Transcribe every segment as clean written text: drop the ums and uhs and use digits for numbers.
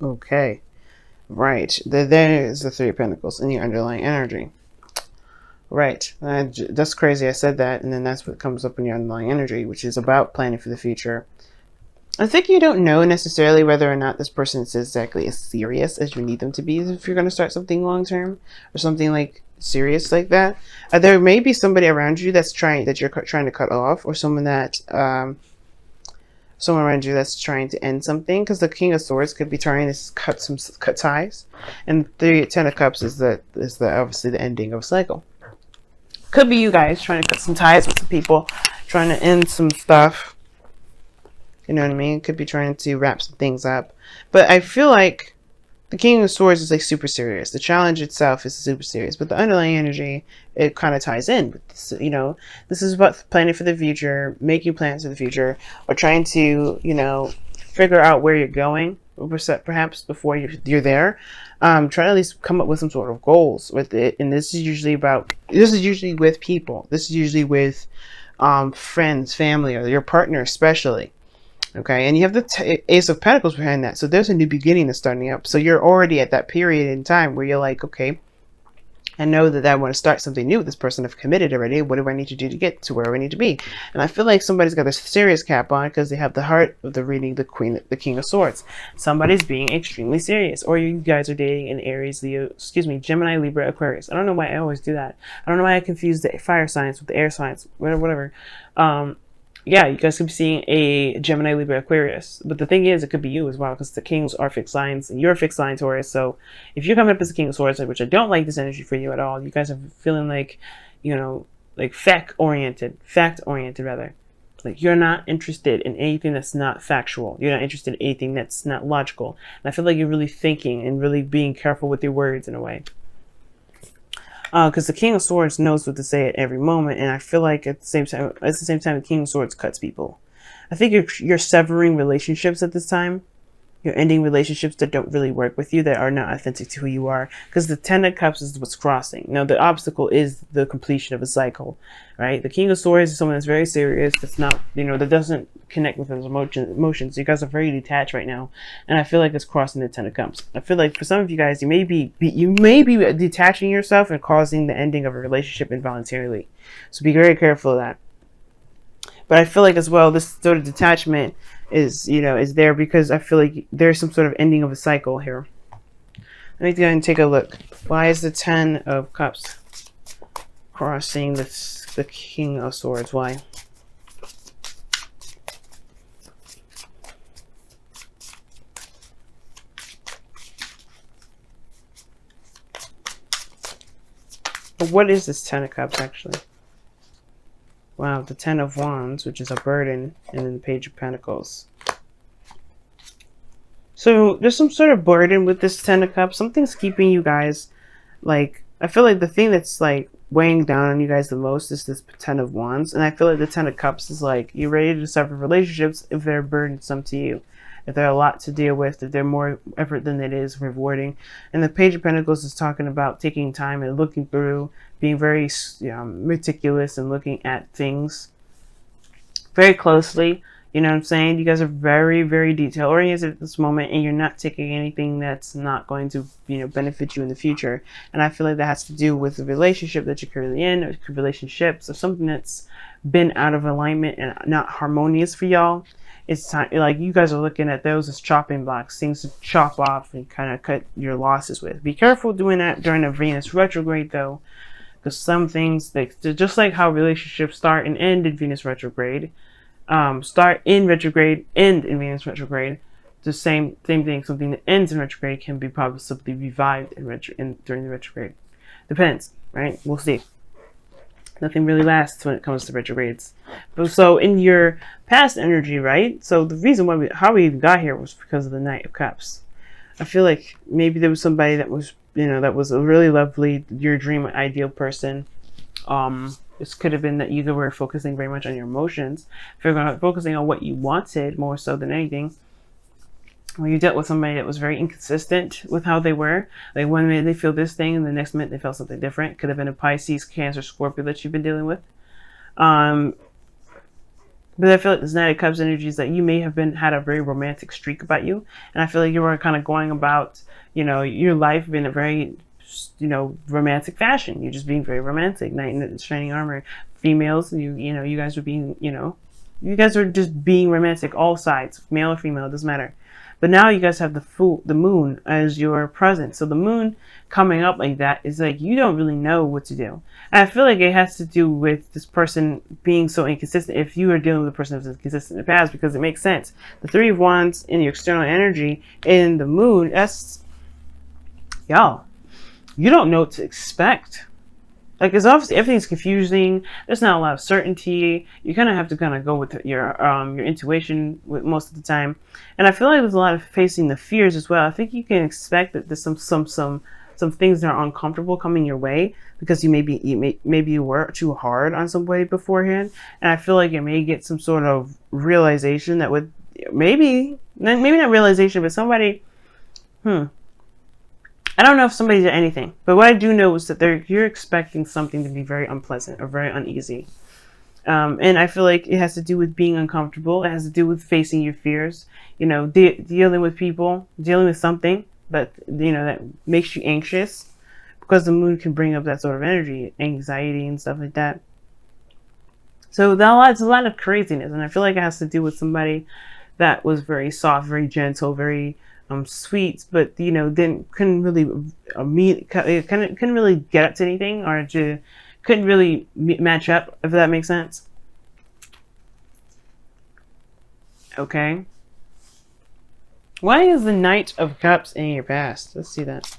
Okay. Right. There is the Three of Pentacles in your underlying energy. Right. That's crazy. I said that, and then that's what comes up in your underlying energy, which is about planning for the future. I think you don't know necessarily whether or not this person is exactly as serious as you need them to be if you're going to start something long term or something like serious like that. There may be somebody around you that you're trying to cut off, or someone around you that's trying to end something, because the King of Swords could be trying to cut ties, and the Ten of Cups is the obviously the ending of a cycle. Could be you guys trying to cut some ties with some people, trying to end some stuff. You know what I mean? Could be trying to wrap some things up. But I feel like the King of Swords is like super serious. The challenge itself is super serious, but the underlying energy, it kind of ties in with this, you know, this is about planning for the future, making plans for the future, or trying to, you know, figure out where you're going, perhaps before you're there. Try to at least come up with some sort of goals with it. And this is usually with people. This is usually with friends, family, or your partner especially. Okay, and you have the Ace of Pentacles behind that. So there's a new beginning that's starting up. So you're already at that period in time where you're like, okay, I know that I want to start something new with this person. I've committed already. What do I need to do to get to where I need to be? And I feel like somebody's got a serious cap on because they have the heart of the reading, the King of Swords. Somebody's being extremely serious. Or you guys are dating an Aries, Gemini, Libra, Aquarius. I don't know why I always do that. I don't know why I confuse the fire signs with the air signs, whatever. Yeah, you guys could be seeing a Gemini, Libra, Aquarius. But the thing is, it could be you as well, because the kings are fixed signs, and you're a fixed sign, Taurus. So if you're coming up as a King of Swords, which I don't like this energy for you at all, you guys are feeling like, you know, like fact-oriented rather. Like you're not interested in anything that's not factual. You're not interested in anything that's not logical. And I feel like you're really thinking and really being careful with your words in a way. Because the King of Swords knows what to say at every moment, and I feel like at the same time, the King of Swords cuts people. I think you're severing relationships at this time. You're ending relationships that don't really work with you, that are not authentic to who you are. Because the Ten of Cups is what's crossing. Now, the obstacle is the completion of a cycle, right? The King of Swords is someone that's very serious, that's not, you know, that doesn't connect with those emotions. You guys are very detached right now, and I feel like it's crossing the Ten of Cups. I feel like for some of you guys, you may be detaching yourself and causing the ending of a relationship involuntarily. So be very careful of that. But I feel like as well, this sort of detachment is there because I feel like there's some sort of ending of a cycle here. Let me go and take a look. Why is the Ten of Cups crossing the King of Swords? Why? But what is this Ten of Cups actually? Wow, the Ten of Wands, which is a burden, and then the Page of Pentacles. So there's some sort of burden with this Ten of Cups. Something's keeping you guys, like, I feel like the thing that's like weighing down on you guys the most is this Ten of Wands. And I feel like the Ten of Cups is like, you're ready to sever relationships if they're burdensome to you. If they're a lot to deal with, if they're more effort than it is rewarding. And the Page of Pentacles is talking about taking time and looking through, being very meticulous and looking at things very closely. You know what I'm saying? You guys are very, very detail oriented at this moment, and you're not taking anything that's not going to, benefit you in the future. And I feel like that has to do with the relationship that you're currently in, or relationships, or something that's been out of alignment and not harmonious for y'all. It's time, like, you guys are looking at those as chopping blocks, things to chop off and kind of cut your losses with. Be careful doing that during a Venus retrograde, though, because some things, just like how relationships start and end in Venus retrograde, start in retrograde, end in Venus retrograde, the same thing. Something that ends in retrograde can be possibly revived during the retrograde. Depends, right? We'll see. Nothing really lasts when it comes to retrogrades. But so in your past energy, right? So the reason why how we even got here was because of the Knight of Cups. I feel like maybe there was somebody that was, that was a really lovely, your dream ideal person. This could have been that you were focusing very much on your emotions, focusing on what you wanted more so than anything. Or you dealt with somebody that was very inconsistent with how they were. Like one minute they feel this thing and the next minute they felt something different. Could have been a Pisces, Cancer, Scorpio that you've been dealing with. But I feel like this Knight of Cups energy is that you may have had a very romantic streak about you. And I feel like you were kind of going about, your life in a very, romantic fashion. You're just being very romantic. Knight in shining armor. Females, you guys were being, you guys are just being romantic, all sides, male or female, it doesn't matter. But now you guys have the moon as your present. So the moon coming up like that is like you don't really know what to do. And I feel like it has to do with this person being so inconsistent. If you are dealing with a person who's inconsistent in the past, because it makes sense. The Three of Wands in your external energy in the moon, that's, y'all, you don't know what to expect. Like, it's obviously everything's confusing. There's not a lot of certainty. You kind of have to go with your intuition with most of the time. And I feel like there's a lot of facing the fears as well. I think you can expect that there's some things that are uncomfortable coming your way because maybe you were too hard on somebody beforehand. And I feel like you may get some sort of realization that would maybe not realization, but somebody, I don't know if somebody did anything, but what I do know is that you're expecting something to be very unpleasant or very uneasy. And I feel like it has to do with being uncomfortable. It has to do with facing your fears, dealing with people, dealing with something that, that makes you anxious, because the moon can bring up that sort of energy, anxiety and stuff like that. So there's a lot of craziness. And I feel like it has to do with somebody that was very soft, very gentle, very sweet, but then couldn't really couldn't really get up to anything, or couldn't really match up, if that makes sense. Okay. Why is the Knight of Cups in your past? Let's see that.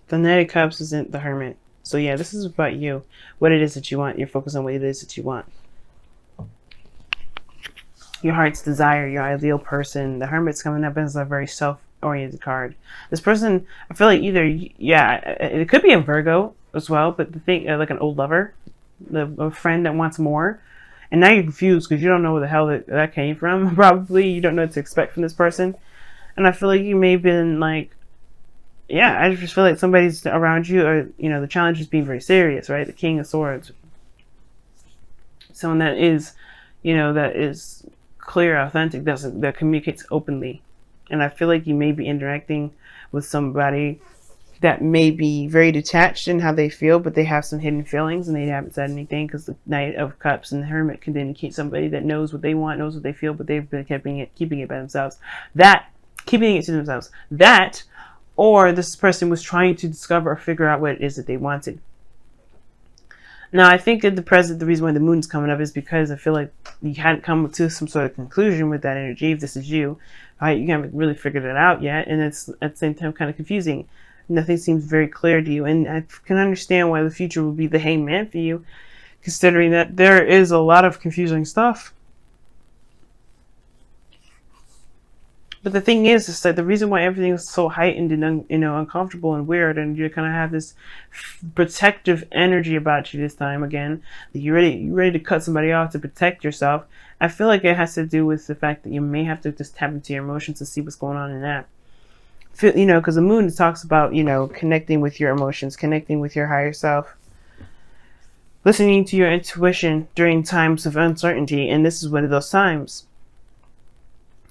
The Knight of Cups isn't the Hermit. So yeah, this is about you. What it is that you want. You're focused on what it is that you want. Your heart's desire, your ideal person. The Hermit's coming up as a very self-oriented card. This person, I feel like it could be a Virgo as well, but the thing, like an old lover, a friend that wants more. And now you're confused because you don't know where the hell that came from. Probably you don't know what to expect from this person. And I feel like you may have been like, I just feel like somebody's around you, or, the challenge is being very serious, right? The King of Swords. Someone that is, that is clear, authentic, that communicates openly. And I feel like you may be interacting with somebody that may be very detached in how they feel, but they have some hidden feelings and they haven't said anything, because the Knight of Cups and the Hermit can indicate somebody that knows what they want, knows what they feel, but they've been keeping it by themselves. Keeping it to themselves. Or this person was trying to discover or figure out what it is that they wanted. Now, I think at the present, the reason why the moon's coming up is because I feel like you hadn't come to some sort of conclusion with that energy. If this is you, you haven't really figured it out yet, and it's at the same time kind of confusing. Nothing seems very clear to you, and I can understand why the future will be the hangman for you, considering that there is a lot of confusing stuff. But the thing is that the reason why everything is so heightened and uncomfortable and weird, and you kind of have this protective energy about you this time again, that you're ready to cut somebody off to protect yourself. I feel like it has to do with the fact that you may have to just tap into your emotions to see what's going on in that. Because the moon talks about connecting with your emotions, connecting with your higher self, listening to your intuition during times of uncertainty, and this is one of those times.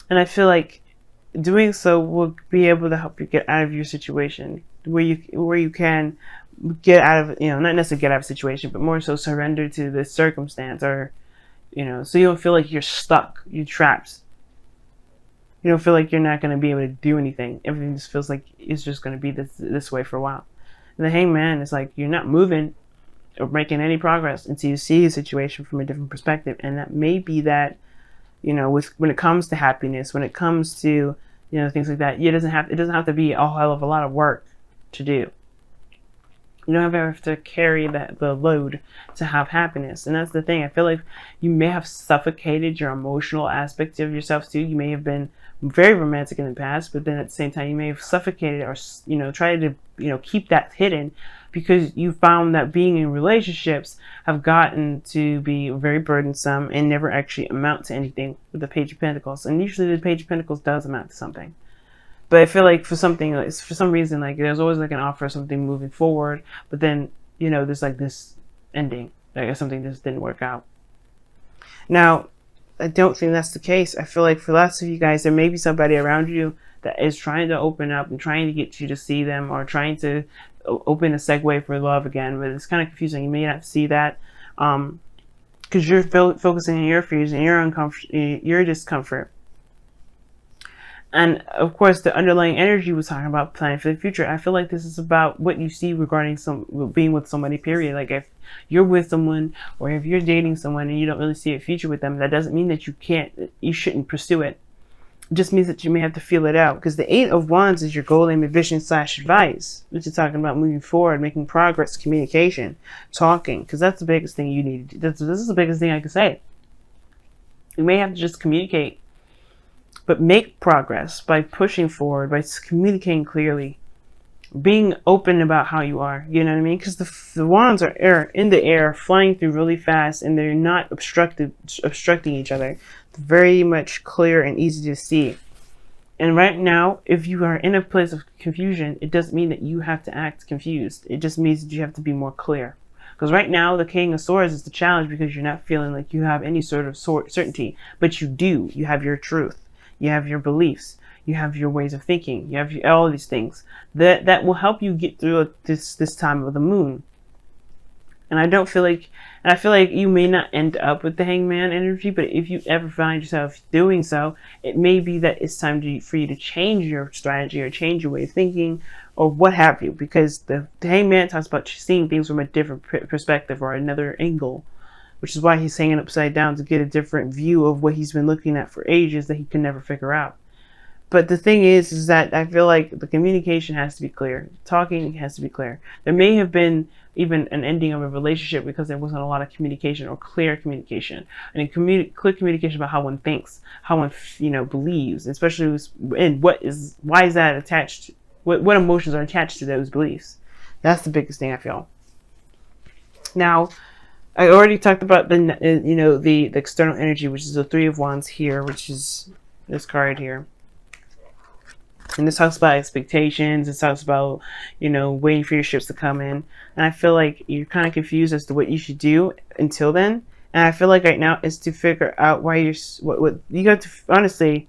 And I feel like doing so will be able to help you get out of your situation, where you can get out of, not necessarily get out of a situation, but more so surrender to the circumstance, or, so you don't feel like you're stuck, you're trapped. You don't feel like you're not going to be able to do anything. Everything just feels like it's just going to be this way for a while. And the Hangman is like, you're not moving or making any progress until you see a situation from a different perspective. And that may be that, when it comes to happiness, when it comes to, things like that, it doesn't have to be a hell of a lot of work to do. You don't ever have to carry the load to have happiness. And that's the thing. I feel like you may have suffocated your emotional aspect of yourself too. You may have been very romantic in the past, but then at the same time, you may have suffocated or, tried to, keep that hidden because you found that being in relationships have gotten to be very burdensome and never actually amount to anything with the Page of Pentacles. And usually the Page of Pentacles does amount to something. But I feel like for some reason, like there's always like an offer of something moving forward, but then, there's like this ending, like something just didn't work out. Now, I don't think that's the case. I feel like for lots of you guys, there may be somebody around you that is trying to open up and trying to get you to see them, or trying to open a segue for love again, but it's kind of confusing. You may not see that because you're focusing on your fears and your discomfort. And of course, the underlying energy was talking about planning for the future. I feel like this is about what you see regarding being with somebody, period. Like if you're with someone or if you're dating someone and you don't really see a future with them, that doesn't mean that you shouldn't pursue it. It just means that you may have to feel it out, because the 8 of Wands is your goal, aim, vision / advice, which is talking about moving forward, making progress, communication, talking, because that's the biggest thing you need to do. This is the biggest thing I can say. You may have to just communicate, but make progress by pushing forward, by communicating clearly, being open about how you are. You know what I mean? Because the wands are in the air, flying through really fast, and they're not obstructing each other. It's very much clear and easy to see. And right now, if you are in a place of confusion, it doesn't mean that you have to act confused. It just means that you have to be more clear. Because right now, the King of Swords is the challenge, because you're not feeling like you have any sort of certainty, but you do. You have your truth. You have your beliefs, you have your ways of thinking, you have all these things that will help you get through this time of the moon. And I feel like you may not end up with the Hangman energy, but if you ever find yourself doing so, it may be that it's time for you to change your strategy or change your way of thinking or what have you, because the Hangman talks about seeing things from a different perspective or another angle, which is why he's hanging upside down, to get a different view of what he's been looking at for ages that he can never figure out. But the thing is that I feel like the communication has to be clear. Talking has to be clear. There may have been even an ending of a relationship because there wasn't a lot of communication or clear communication. And clear communication about how one thinks, how one believes, especially in why is that attached, what emotions are attached to those beliefs. That's the biggest thing I feel. Now, I already talked about the external energy, which is the 3 of Wands here, which is this card here. And this talks about expectations. It talks about, waiting for your ships to come in. And I feel like you're kind of confused as to what you should do until then. And I feel like right now is to figure out why what you got to honestly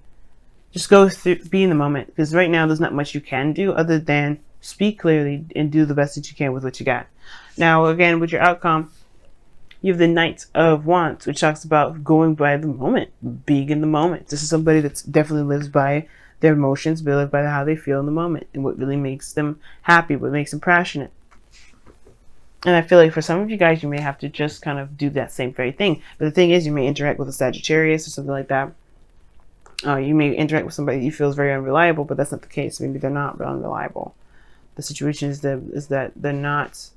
just go through, be in the moment. Because right now there's not much you can do other than speak clearly and do the best that you can with what you got. Now, again, with your outcome, you have the Knight of Wands, which talks about going by the moment, being in the moment. This is somebody that definitely lives by their emotions, but live by how they feel in the moment and what really makes them happy, what makes them passionate. And I feel like for some of you guys, you may have to just kind of do that same very thing. But the thing is, you may interact with a Sagittarius or something like that. You may interact with somebody you feel is very unreliable, but that's not the case. Maybe they're not unreliable. The situation is that they're not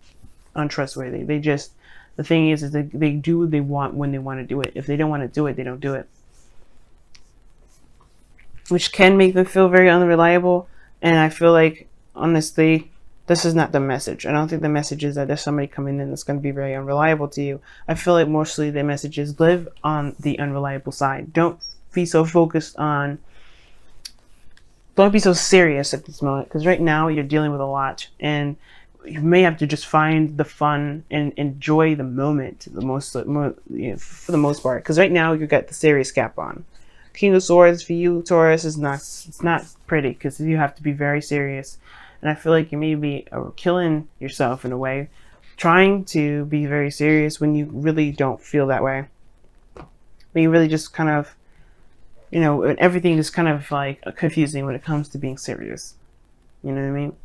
untrustworthy. The thing is that they do what they want when they want to do it. If they don't want to do it, they don't do it. Which can make them feel very unreliable. And I feel like, honestly, this is not the message. I don't think the message is that there's somebody coming in that's going to be very unreliable to you. I feel like mostly the message is live on the unreliable side. Don't be so focused on... Don't be so serious at this moment. Because right now, you're dealing with a lot. And you may have to just find the fun and enjoy the moment for the most part. Because right now you got the serious cap on. King of Swords for you, Taurus, it's not pretty, because you have to be very serious. And I feel like you may be killing yourself in a way, trying to be very serious when you really don't feel that way. When you really just kind of, everything is kind of like confusing when it comes to being serious. You know what I mean?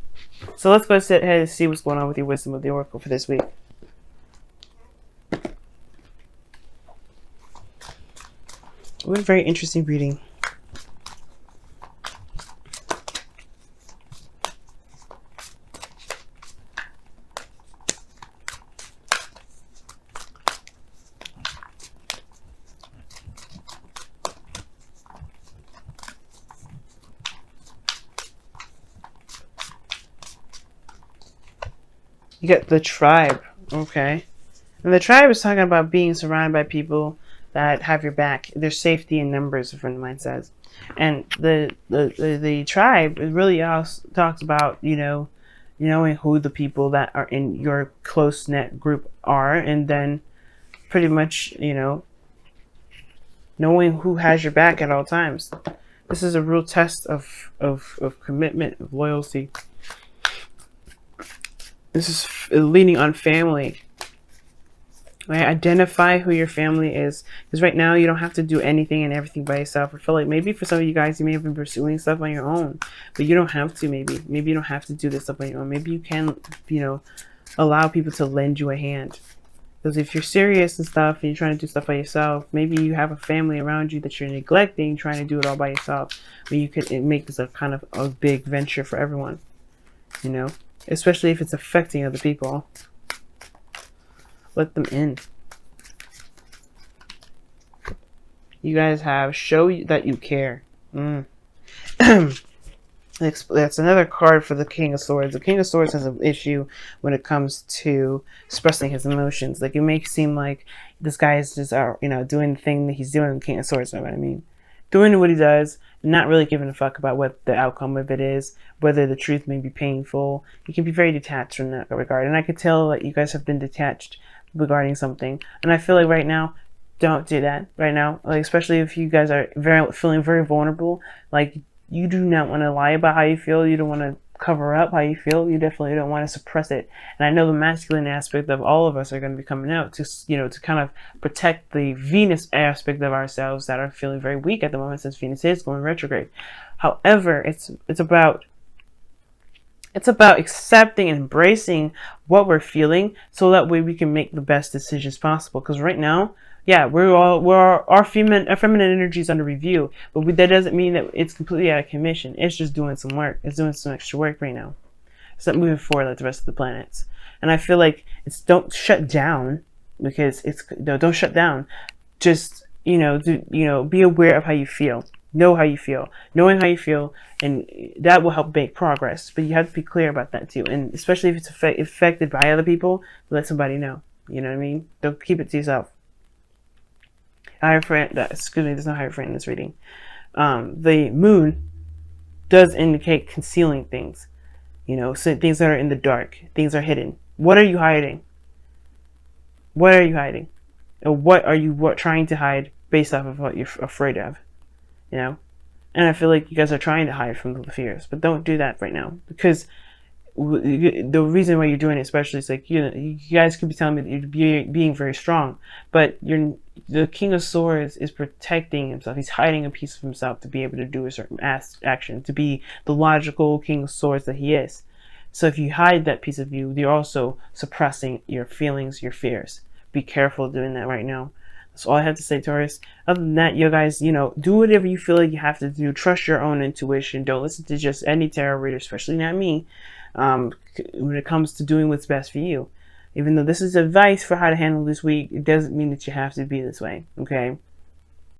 So let's go ahead and see what's going on with your wisdom of the Oracle for this week. What a very interesting reading. You get the tribe. Okay. And the tribe is talking about being surrounded by people that have your back. There's safety in numbers, a friend of mine says. And the tribe really also talks about, knowing who the people that are in your close knit group are, and then pretty much, knowing who has your back at all times. This is a real test of commitment, of loyalty. This is leaning on family. Right? Identify who your family is. Because right now, you don't have to do anything and everything by yourself. I feel like maybe for some of you guys, you may have been pursuing stuff on your own. But you don't have to, maybe. Maybe you don't have to do this stuff on your own. Maybe you can, allow people to lend you a hand. Because if you're serious and stuff, and you're trying to do stuff by yourself, maybe you have a family around you that you're neglecting, trying to do it all by yourself. But you could make this a kind of a big venture for everyone. Especially if it's affecting other people. Let them in. You guys have show that you care. That's another card for the King of Swords. The King of Swords has an issue when it comes to expressing his emotions. Like, it may seem like this guy is just, doing the thing that he's doing in the King of Swords. You know what I mean? Doing what he does, not really giving a fuck about what the outcome of it is, whether the truth may be painful. You can be very detached from that regard. And I could tell that you guys have been detached regarding something. And I feel like right now, don't do that right now. Like, especially if you guys are feeling very vulnerable. Like, you do not want to lie about how you feel. You don't want to cover up how you feel. You definitely don't want to suppress it. And I know the masculine aspect of all of us are going to be coming out to, to kind of protect the Venus aspect of ourselves that are feeling very weak at the moment, since Venus is going retrograde. However, it's about accepting and embracing what we're feeling, so that way we can make the best decisions possible. Because right now, yeah, our feminine energy is under review, but that doesn't mean that it's completely out of commission. It's just doing some work. It's doing some extra work right now. It's not moving forward like the rest of the planets. And I feel like don't shut down, because don't shut down. Just be aware of how you feel. Know how you feel. Knowing how you feel, and that will help make progress. But you have to be clear about that too. And especially if it's affected by other people, let somebody know. You know what I mean? Don't keep it to yourself. There's no hierophant in this reading. The moon does indicate concealing things. So things that are in the dark, things are hidden. What are you hiding? What are you hiding? Or what are you trying to hide based off of what you're afraid of? And I feel like you guys are trying to hide from the fears, but don't do that right now, because the reason why you're doing it, especially, is like, you guys could be telling me that you're being very strong, but the King of Swords is protecting himself. He's hiding a piece of himself to be able to do a certain action, to be the logical King of Swords that he is. So if you hide that piece of you, you're also suppressing your feelings, your fears. Be careful doing that right now. That's all I have to say, Taurus. Other than that, you guys, do whatever you feel like you have to do. Trust your own intuition. Don't listen to just any tarot reader, especially not me, when it comes to doing what's best for you. Even though this is advice for how to handle this week, it doesn't mean that you have to be this way, okay?